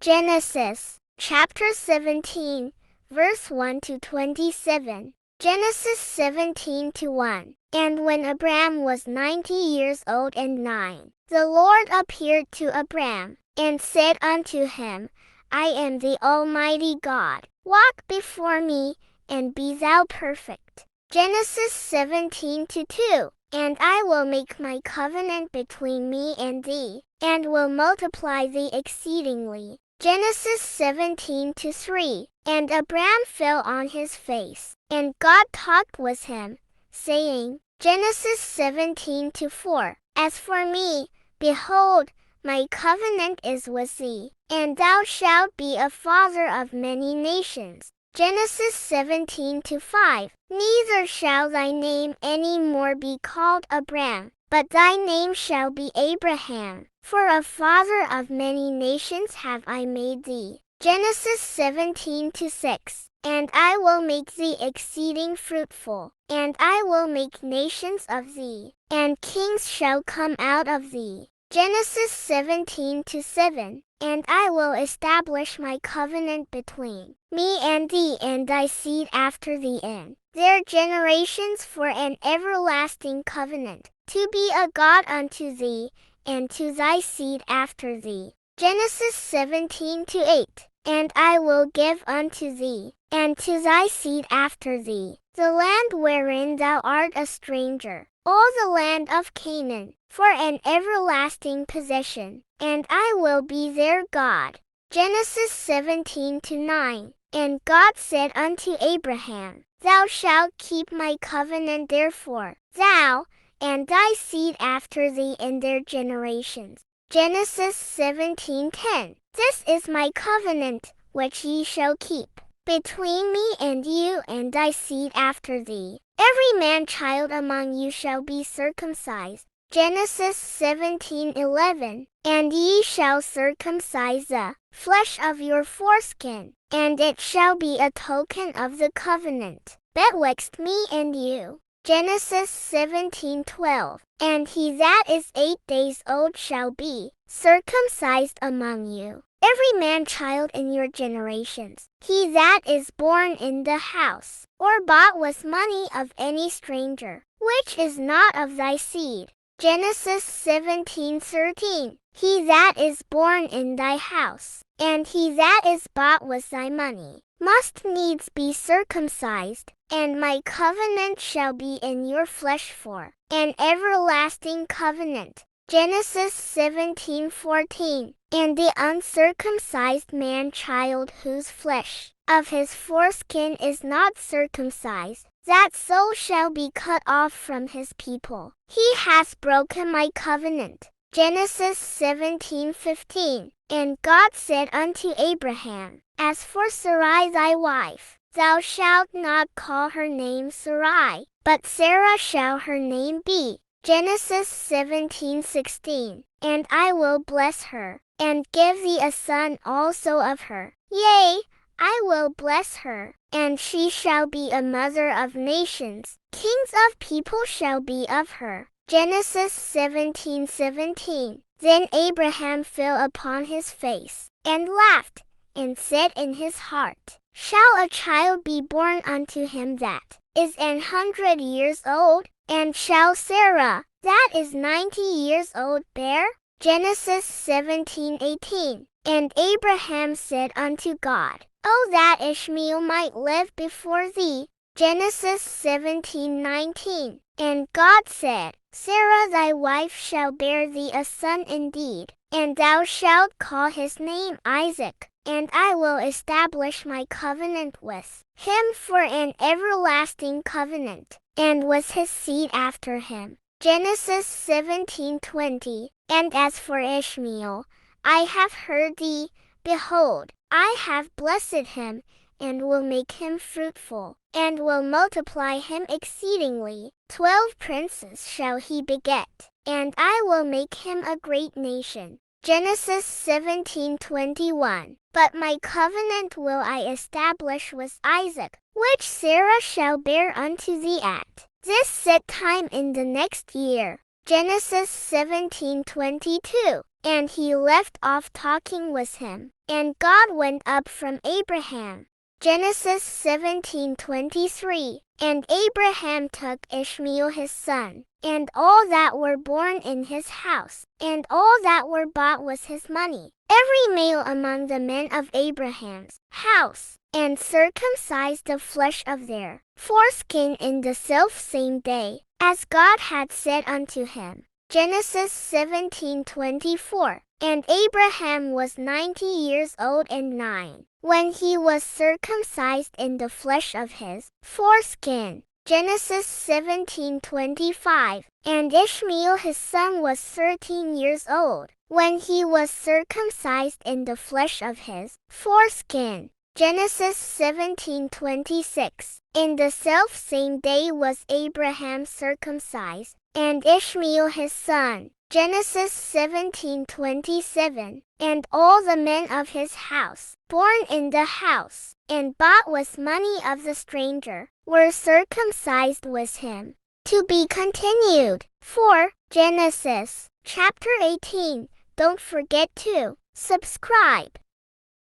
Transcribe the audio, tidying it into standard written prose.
Genesis, chapter 17, verse 1 to 27. Genesis 17:1. And when Abram was 90 years old and 9, the Lord appeared to Abram, and said unto him, I am the Almighty God. Walk before me, and be thou perfect. Genesis 17:2. And I will make my covenant between me and thee, and will multiply thee exceedingly. Genesis 17:3. And Abram fell on his face, and God talked with him, saying, Genesis 17:4. As for me, behold, my covenant is with thee, and thou shalt be a father of many nations. Genesis 17:5. Neither shall thy name any more be called Abram, but thy name shall be Abraham, for a father of many nations have I made thee. Genesis 17:6. And I will make thee exceeding fruitful, and I will make nations of thee, and kings shall come out of thee. Genesis 17:7. And I will establish my covenant between me and thee and thy seed after thee in their generations for an everlasting covenant, to be a God unto thee, and to thy seed after thee. Genesis 17:8. And I will give unto thee, and to thy seed after thee, the land wherein thou art a stranger, all the land of Canaan, for an everlasting possession, and I will be their God. Genesis 17:9. And God said unto Abraham, Thou shalt keep my covenant therefore, thou, and thy seed after thee in their generations. Genesis 17:10. This is my covenant, which ye shall keep, between me and you and thy seed after thee. Every man-child among you shall be circumcised. Genesis 17:11. And ye shall circumcise the flesh of your foreskin, and it shall be a token of the covenant betwixt me and you. Genesis 17:12. And he that is 8 days old shall be circumcised among you, every man-child in your generations, he that is born in the house, or bought with money of any stranger, which is not of thy seed. Genesis 17:13. He that is born in thy house, and he that is bought with thy money, must needs be circumcised, and my covenant shall be in your flesh for an everlasting covenant. Genesis 17:14. And the uncircumcised man-child whose flesh of his foreskin is not circumcised, that soul shall be cut off from his people. He has broken my covenant. Genesis 17:15. And God said unto Abraham, As for Sarai thy wife, thou shalt not call her name Sarai, but Sarah shall her name be. Genesis 17:16. And I will bless her, and give thee a son also of her. Yea, I will bless her, and she shall be a mother of nations. Kings of people shall be of her. Genesis 17:17. Then Abraham fell upon his face, and laughed, and said in his heart, Shall a child be born unto him that is 100 years old? And shall Sarah, that is 90 years old, bear? Genesis 17:18. And Abraham said unto God, O that Ishmael might live before thee. Genesis 17:19. And God said, Sarah thy wife shall bear thee a son indeed, and thou shalt call his name Isaac, and I will establish my covenant with him for an everlasting covenant, and with his seed after him. Genesis 17:20. And as for Ishmael, I have heard thee, behold, I have blessed him, and will make him fruitful, and will multiply him exceedingly. 12 princes shall he beget, and I will make him a great nation. Genesis 17:21. But my covenant will I establish with Isaac, which Sarah shall bear unto thee at this set time in the next year. Genesis 17:22. and he left off talking with him, and God went up from Abraham. Genesis 17:23. And Abraham took Ishmael his son, and all that were born in his house, and all that were bought with his money, every male among the men of Abraham's house, and circumcised the flesh of their foreskin in the selfsame day, as God had said unto him. Genesis 17:24. And Abraham was 90 years old and 9, when he was circumcised in the flesh of his foreskin. Genesis 17:25. And Ishmael his son was 13 years old, when he was circumcised in the flesh of his foreskin. Genesis 17:26. In the selfsame day was Abraham circumcised, and Ishmael his son. Genesis 17:27. And all the men of his house, born in the house, and bought with money of the stranger, were circumcised with him. To be continued. 4. Genesis, chapter 18. Don't forget to subscribe.